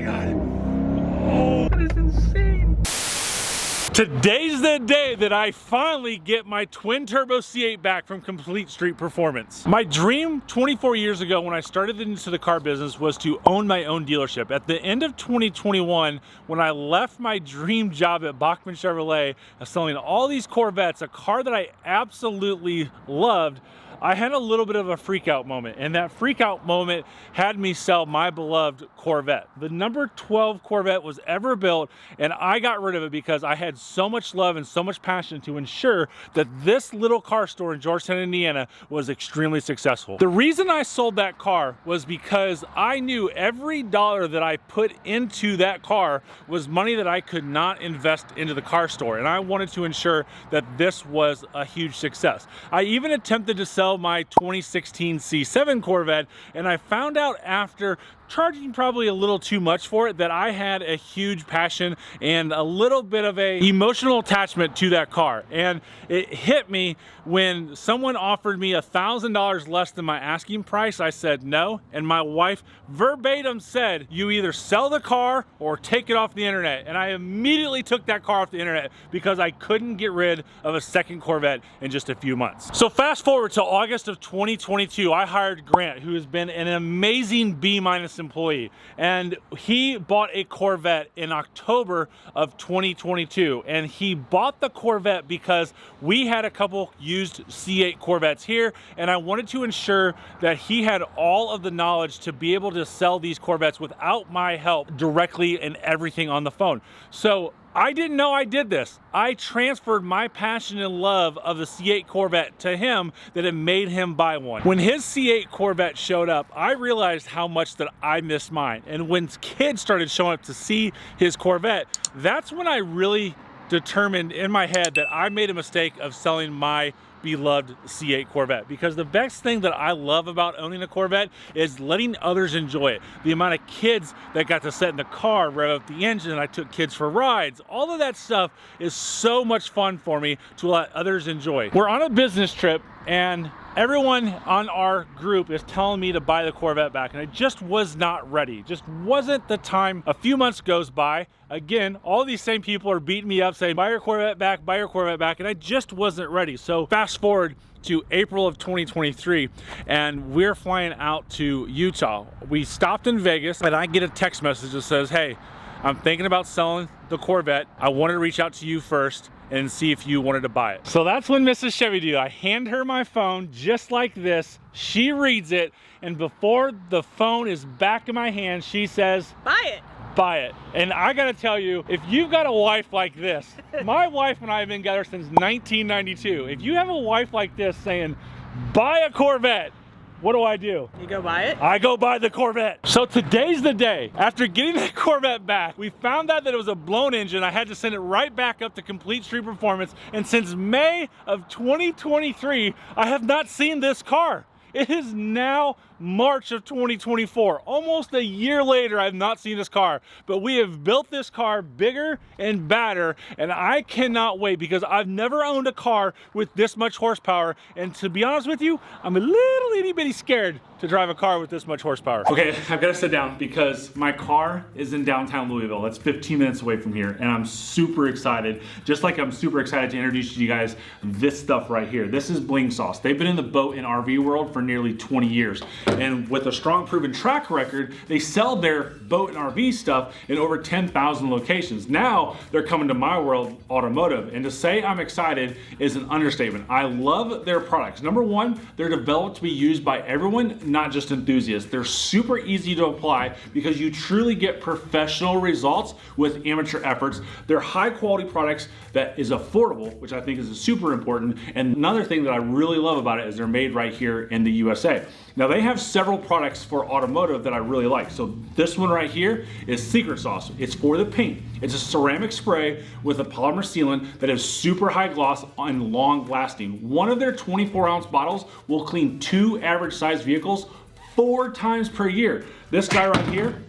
God. Oh, that is insane. Today's the day that I finally get my twin turbo C8 back from Complete Street Performance. My dream 24 years ago when I started into the car business was to own my own dealership. At the end of 2021, when I left my dream job at 𝘊𝘠 Chevrolet, selling all these Corvettes, a car that I absolutely loved, I had a little bit of a freak out moment, and that freak out moment had me sell my beloved Corvette. The number 12 Corvette was ever built, and I got rid of it because I had so much love and so much passion to ensure that this little car store in Georgetown, Indiana was extremely successful. The reason I sold that car was because I knew every dollar that I put into that car was money that I could not invest into the car store, and I wanted to ensure that this was a huge success. I even attempted to sell my 2016 C7 Corvette, and I found out after charging probably a little too much for it that I had a huge passion and a little bit of a emotional attachment to that car. And it hit me when someone offered me $1,000 less than my asking price. I said no, and my wife verbatim said, "You either sell the car or take it off the internet." And I immediately took that car off the internet because I couldn't get rid of a second Corvette in just a few months. So fast forward to August of 2022, I hired Grant, who has been an amazing B- employee, and he bought a Corvette in October of 2022, and he bought the Corvette because we had a couple used C8 Corvettes here, and I wanted to ensure that he had all of the knowledge to be able to sell these Corvettes without my help directly and everything on the phone. So I didn't know I did this. I transferred my passion and love of the C8 Corvette to him that it made him buy one. When his C8 Corvette showed up, I realized how much that I missed mine. And when kids started showing up to see his Corvette, that's when I really determined in my head that I made a mistake of selling my beloved C8 Corvette, because the best thing that I love about owning a Corvette is letting others enjoy it. The amount of kids that got to sit in the car, rev up the engine, I took kids for rides, all of that stuff is so much fun for me to let others enjoy. We're on a business trip, and everyone on our group is telling me to buy the Corvette back, and I just was not ready. Just wasn't the time. A few months goes by. Again, all these same people are beating me up saying, buy your Corvette back, buy your Corvette back, and I just wasn't ready. So fast forward to April of 2023, and we're flying out to Utah. We stopped in Vegas, and I get a text message that says, hey, I'm thinking about selling the Corvette. I wanted to reach out to you first and see if you wanted to buy it. So that's when Mrs. Chevy do. I hand her my phone just like this. She reads it, and before the phone is back in my hand, she says, buy it. Buy it. And I gotta tell you, if you've got a wife like this, my wife and I have been together since 1992. If you have a wife like this saying, buy a Corvette, what do? You go buy it? I go buy the Corvette. So today's the day. After getting the Corvette back, we found out that it was a blown engine. I had to send it right back up to Complete Street Performance. And since May of 2023, I have not seen this car. It is now March of 2024. Almost a year later, I have not seen this car, but we have built this car bigger and badder, and I cannot wait because I've never owned a car with this much horsepower. And to be honest with you, I'm a little itty bitty scared to drive a car with this much horsepower. Okay, I've got to sit down because my car is in downtown Louisville. That's 15 minutes away from here, and I'm super excited. Just like I'm super excited to introduce you guys this stuff right here. This is Bling Sauce. They've been in the boat and RV world for nearly 20 years. And with a strong proven track record, they sell their boat and RV stuff in over 10,000 locations. Now they're coming to my world, automotive. And to say I'm excited is an understatement. I love their products. Number one, they're developed to be used by everyone, not just enthusiasts. They're super easy to apply because you truly get professional results with amateur efforts. They're high quality products that is affordable, which I think is super important. And another thing that I really love about it is they're made right here in the USA. Now they have several products for automotive that I really like. So this one right here is Secret Sauce. It's for the paint. It's a ceramic spray with a polymer sealant that is super high gloss and long lasting. One of their 24-ounce bottles will clean 2 average sized vehicles 4 times per year. This guy right here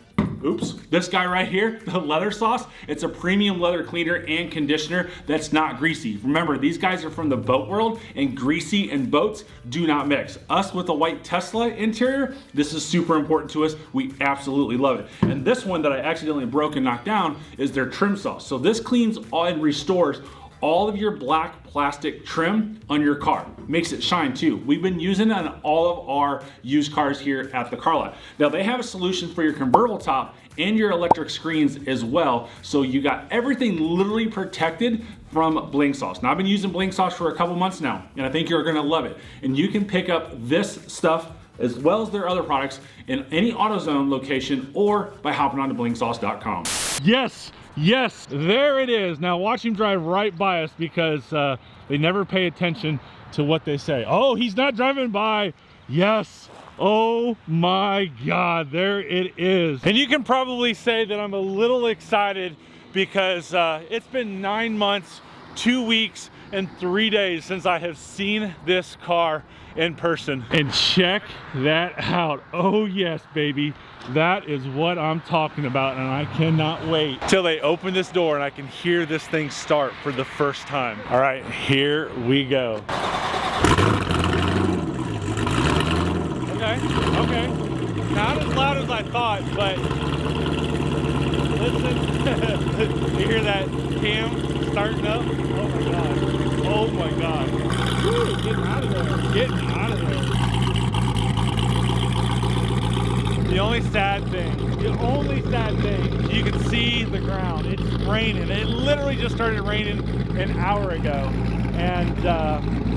Oops. This guy right here, the leather sauce, it's a premium leather cleaner and conditioner that's not greasy. Remember, these guys are from the boat world, and greasy and boats do not mix. Us with a white Tesla interior, this is super important to us. We absolutely love it. And this one that I accidentally broke and knocked down is their trim sauce. So this cleans and restores all of your black plastic trim on your car. Makes it shine too. We've been using it on all of our used cars here at the car lot. Now they have a solution for your convertible top and your electric screens as well. So you got everything literally protected from Bling Sauce. Now I've been using Bling Sauce for a couple months now, and I think you're gonna love it. And you can pick up this stuff as well as their other products in any AutoZone location or by hopping on to blingsauce.com. Yes. Yes, there it is. Now watch him drive right by us because they never pay attention to what they say. Oh, he's not driving by. Yes. Oh my God, there it is. And you can probably say that I'm a little excited because it's been 9 months, 2 weeks, and 3 days since I have seen this car in person. And check that out. Oh yes, baby. That is what I'm talking about, and I cannot wait till they open this door and I can hear this thing start for the first time. All right, here we go. Okay. Not as loud as I thought, but listen. You hear that cam starting up? Oh my God. Oh my God. Woo, getting out of there. Getting out of there. The only sad thing, you can see the ground. It's raining. It literally just started raining an hour ago. And so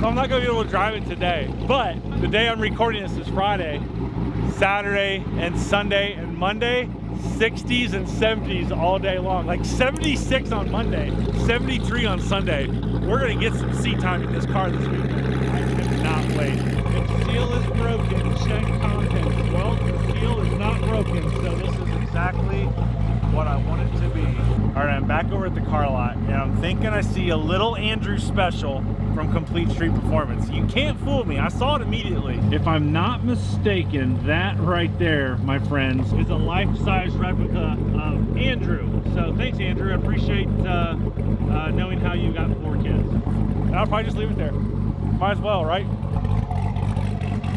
I'm not gonna be able to drive it today. But the day I'm recording this is Friday. Saturday and Sunday and Monday, 60s and 70s all day long. Like 76 on Monday, 73 on Sunday. We're gonna get some seat time in this car this weekend. I cannot wait. The seal is broken, check contents. Well, the seal is not broken, so this is exactly what I want it to be. All right, I'm back over at the car lot, and I'm thinking I see a little Andrew special from Complete Street Performance. You can't fool me, I saw it immediately. If I'm not mistaken, that right there, my friends, is a life-size replica of Andrew. So thanks, Andrew, I appreciate knowing how you got 4 kids. And I'll probably just leave it there. Might as well, right?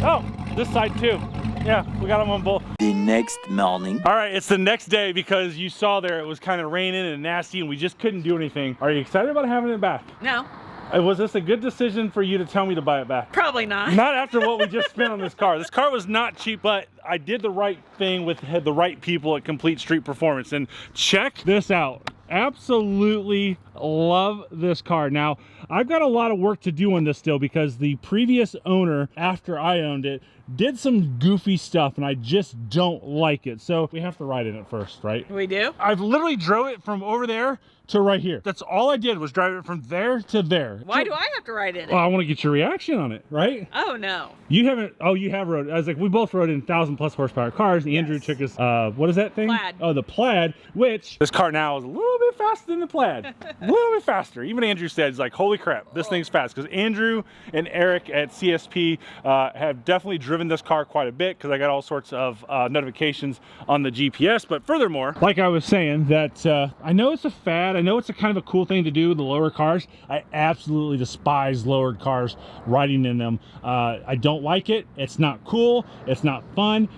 Oh, this side too. Yeah, we got them on both. The next morning. All right, it's the next day because you saw there it was kind of raining and nasty and we just couldn't do anything. Are you excited about having it back? No. Was this a good decision for you to tell me to buy it back? Probably not. Not after what we just spent on this car. This car was not cheap, but I did the right thing with the right people at Complete Street Performance. And check this out. Absolutely love this car. Now, I've got a lot of work to do on this still because the previous owner, after I owned it, did some goofy stuff and I just don't like it. So we have to ride in it first, right? We do? I've literally drove it from over there to right here. That's all I did was drive it from there to there. Why do I have to ride in it? Well, I want to get your reaction on it, right? Oh, no. You haven't, oh, you have rode. I was like, we both rode in 1,000+ horsepower cars. Andrew took us, what is that thing? Plaid. Oh, the Plaid, which this car now is a little bit faster than the Plaid. A little bit faster. Even Andrew said, he's like, holy crap, this thing's fast. Because Andrew and Eric at CSP have definitely driven this car quite a bit because I got all sorts of notifications on the GPS. But furthermore, like I was saying, that I know it's a fad. I know it's a kind of a cool thing to do with the lower cars. I absolutely despise lowered cars, riding in them. I don't like it. It's not cool. It's not fun.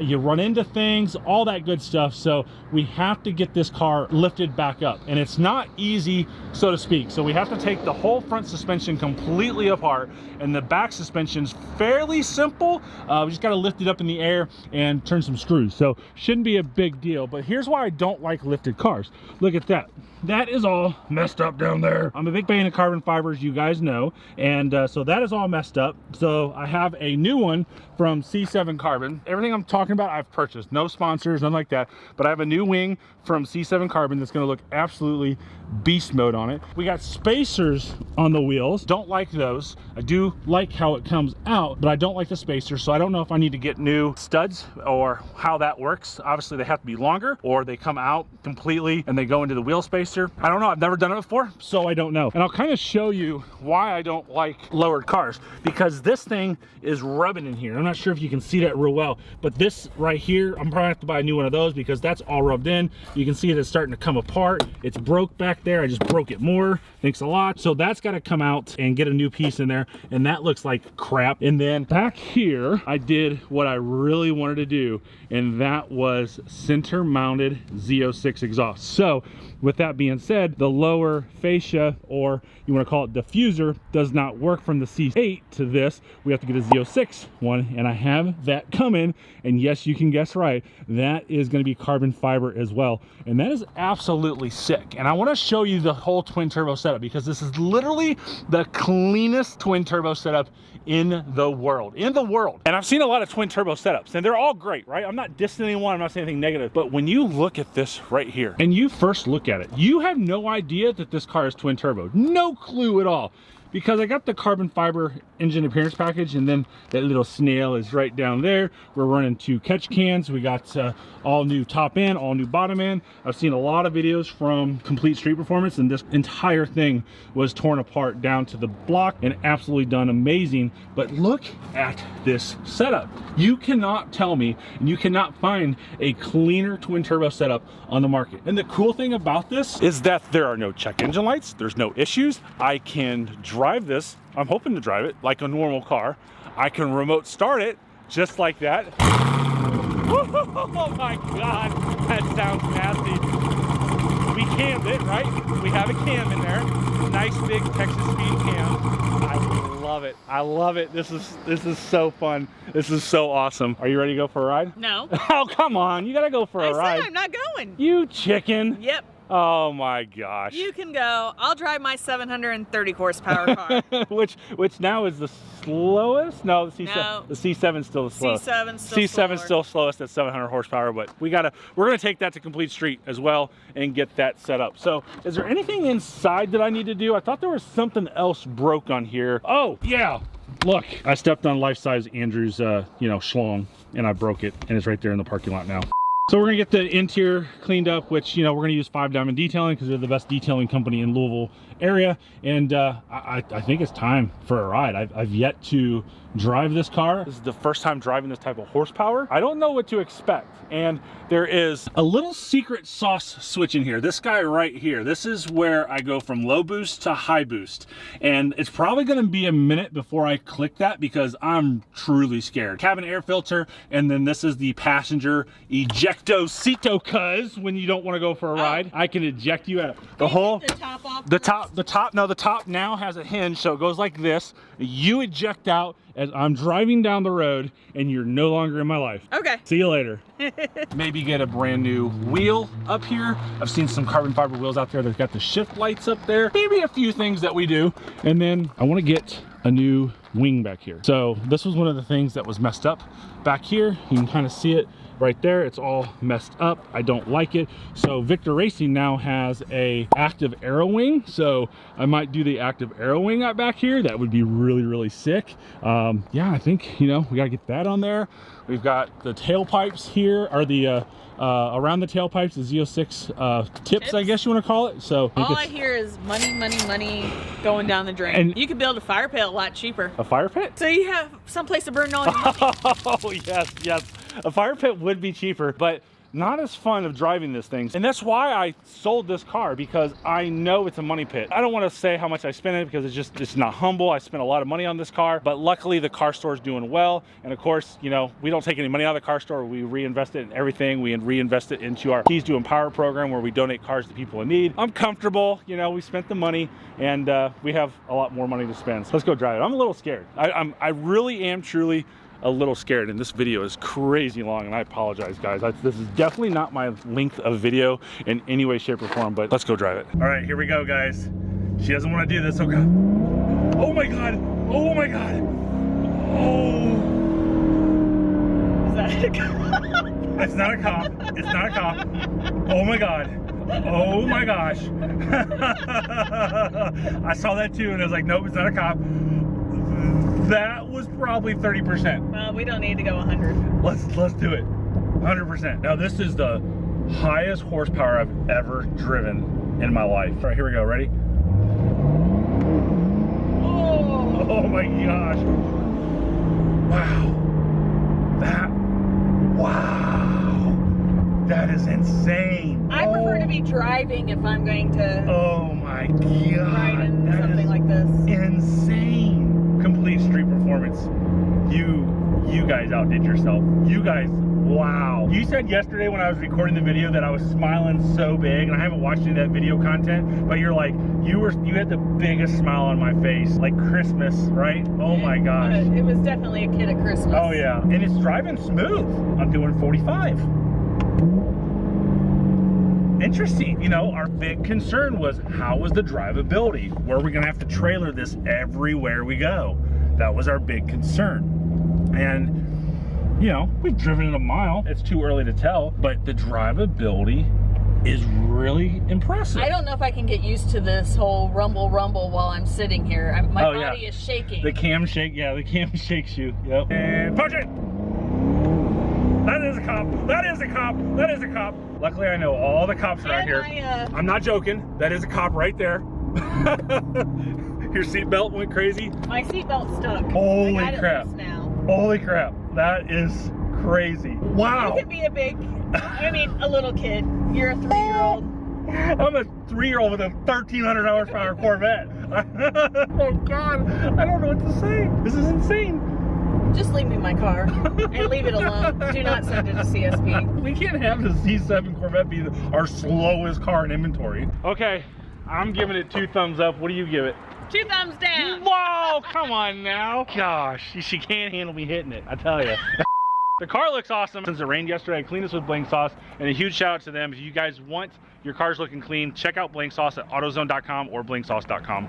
You run into things, all that good stuff. So we have to get this car lifted back up, and it's not easy, so to speak. So we have to take the whole front suspension completely apart, and the back suspension's fairly simple. We just got to lift it up in the air and turn some screws. So shouldn't be a big deal. But here's why I don't like lifted cars. Look at that. That is all messed up down there. I'm a big fan of carbon fibers, you guys know, and so that is all messed up. So I have a new one from C7 Carbon. Everything I'm talking about I've purchased, no sponsors, nothing like that, but I have a new wing from C7 Carbon that's going to look absolutely beast mode on it. We got spacers on the wheels. Don't like those. I do like how it comes out, but I don't like the spacers, so I don't know if I need to get new studs or how that works. Obviously they have to be longer, or they come out completely and they go into the wheel spacer. I don't know, I've never done it before, so I don't know. And I'll kind of show you why I don't like lowered cars, because this thing is rubbing in here. I'm not sure if you can see that real well, but this right here, I'm probably gonna have to buy a new one of those because that's all rubbed in. You can see it is starting to come apart. It's broke back there. I just broke it more. Thanks a lot. So that's got to come out and get a new piece in there, and that looks like crap. And then back here, I did what I really wanted to do, and that was center mounted Z06 exhaust. So with that being said, the lower fascia, or you want to call it diffuser, does not work from the C8 to this. We have to get a Z06 one, and I have that coming. And yes, you can guess right, that is going to be carbon fiber as well, and that is absolutely sick. And I want to show you the whole twin turbo setup, because this is literally the cleanest twin turbo setup in the world. And I've seen a lot of twin turbo setups, and they're all great, right? I'm not dissing anyone, I'm not saying anything negative, but when you look at this right here and you first look at it, you have no idea that this car is twin turbo. No clue at all. Because I got the carbon fiber engine appearance package, and then that little snail is right down there. We're running 2 catch cans. We got all new top end, all new bottom end. I've seen a lot of videos from Complete Street Performance, and this entire thing was torn apart down to the block and absolutely done amazing. But look at this setup. You cannot tell me, and you cannot find a cleaner twin turbo setup on the market. And the cool thing about this is that there are no check engine lights. There's no issues. I can drive this. I'm hoping to drive it like a normal car. I can remote start it just like that. Oh my God, that sounds nasty. We cammed it, right? We have a cam in there. Nice big Texas speed cam. I love it. I love it. This is so fun. This is so awesome. Are you ready to go for a ride? No. Oh, come on. You gotta go for a ride. I said I'm not going. You chicken. Yep. Oh my gosh. You can go. I'll drive my 730 horsepower car. which now is the slowest? No, the C7. No. The C7's still the slowest. C7's still slowest at 700 horsepower, but we're gonna take that to Complete Street as well and get that set up. So, is there anything inside that I need to do? I thought there was something else broke on here. Oh yeah. Look, I stepped on life-size Andrew's schlong, and I broke it, and it's right there in the parking lot now. So we're gonna get the interior cleaned up, which, we're gonna use 5 Diamond Detailing because they're the best detailing company in Louisville area. And I think it's time for a ride. I've yet to drive this car. This is the first time driving this type of horsepower. I don't know what to expect. And there is a little secret sauce switch in here. This guy right here, this is where I go from low boost to high boost. And it's probably gonna be a minute before I click that because I'm truly scared. Cabin air filter, and then this is the passenger ejectocito, cuz when you don't wanna go for a ride, I can eject you at the whole, the top off. the top now has a hinge, so it goes like this. You eject out as I'm driving down the road, and you're no longer in my life. Okay. See you later. Maybe get a brand new wheel up here. I've seen some carbon fiber wheels out there. They've got the shift lights up there. Maybe a few things that we do. And then I want to get a new wing back here. So this was one of the things that was messed up back here. You can kind of see it right there. It's all messed up. I don't like it. So Victor Racing now has a active aero wing. So I might do the active aero wing out back here. That would be really, really sick. Yeah, I think, we got to get that on there. We've got the tailpipes here, or the around the tailpipes, the Z06 tips, I guess you want to call it. So all I hear is money, money, money going down the drain. And you could build a fire pit a lot cheaper. A fire pit? So you have someplace to burn all your money. Oh, yes. A fire pit would be cheaper, but not as fun of driving this thing. And that's why I sold this car, because I know it's a money pit. I don't want to say how much I spent it because it's not humble. I spent a lot of money on this car, but luckily the car store is doing well. And of course, we don't take any money out of the car store. We reinvest it in everything. We reinvest it into our Keys to Empower program, where we donate cars to people in need. I'm comfortable, we spent the money, and we have a lot more money to spend. So let's go drive it. I'm a little scared. I really am truly a little scared, and this video is crazy long, and I apologize, guys. This is definitely not my length of video in any way, shape, or form, but let's go drive it. All right, here we go, guys. She doesn't want to do this. Oh god. Oh my god. Oh my god. Oh. Is that a cop? It's not a cop. It's not a cop. Oh my god. Oh my gosh. I saw that too and I was like, nope, it's not a cop. That was probably 30%. Well, we don't need to go 100. Let's do it. 100%. Now this is the highest horsepower I've ever driven in my life. All right, here we go. Ready? Oh my gosh. Wow. Wow. That is insane. I prefer to be driving if I'm going to oh my god. ride in something like this. Insane. Complete street performance. You guys outdid yourself. You guys, wow. You said yesterday when I was recording the video that I was smiling so big, and I haven't watched any of that video content, but you're like, you had the biggest smile on my face, like Christmas, right? Oh my gosh. It was definitely a kid at Christmas. Oh yeah, and it's driving smooth. I'm doing 45. Interesting. You know, our big concern was how was the drivability? Were we gonna have to trailer this everywhere we go? That was our big concern. And you know, we've driven it a mile. It's too early to tell, but the drivability is really impressive. I don't know if I can get used to this whole rumble while I'm sitting here. My body is shaking. The cam shake, yeah, the cam shakes you. Yep. And punch it! That is a cop. That is a cop. That is a cop. Luckily, I know all the cops around here. I'm not joking. That is a cop right there. Your seatbelt went crazy? My seatbelt stuck. Holy I got crap. it loose now. Holy crap. That is crazy. Wow. You could be a little kid. You're a 3-year-old. I'm a 3-year-old with a 1,300 horsepower Corvette. Oh God, I don't know what to say. This is insane. Just leave me my car and leave it alone. Do not send it to CSP. We can't have the C7 Corvette be our slowest car in inventory. Okay, I'm giving it 2 thumbs up. What do you give it? 2 thumbs down. Whoa, come on now. Gosh, she can't handle me hitting it, I tell you. The car looks awesome. Since it rained yesterday, I cleaned this with Bling Sauce, and a huge shout out to them. If you guys want your cars looking clean, check out Bling Sauce at AutoZone.com or blingsauce.com.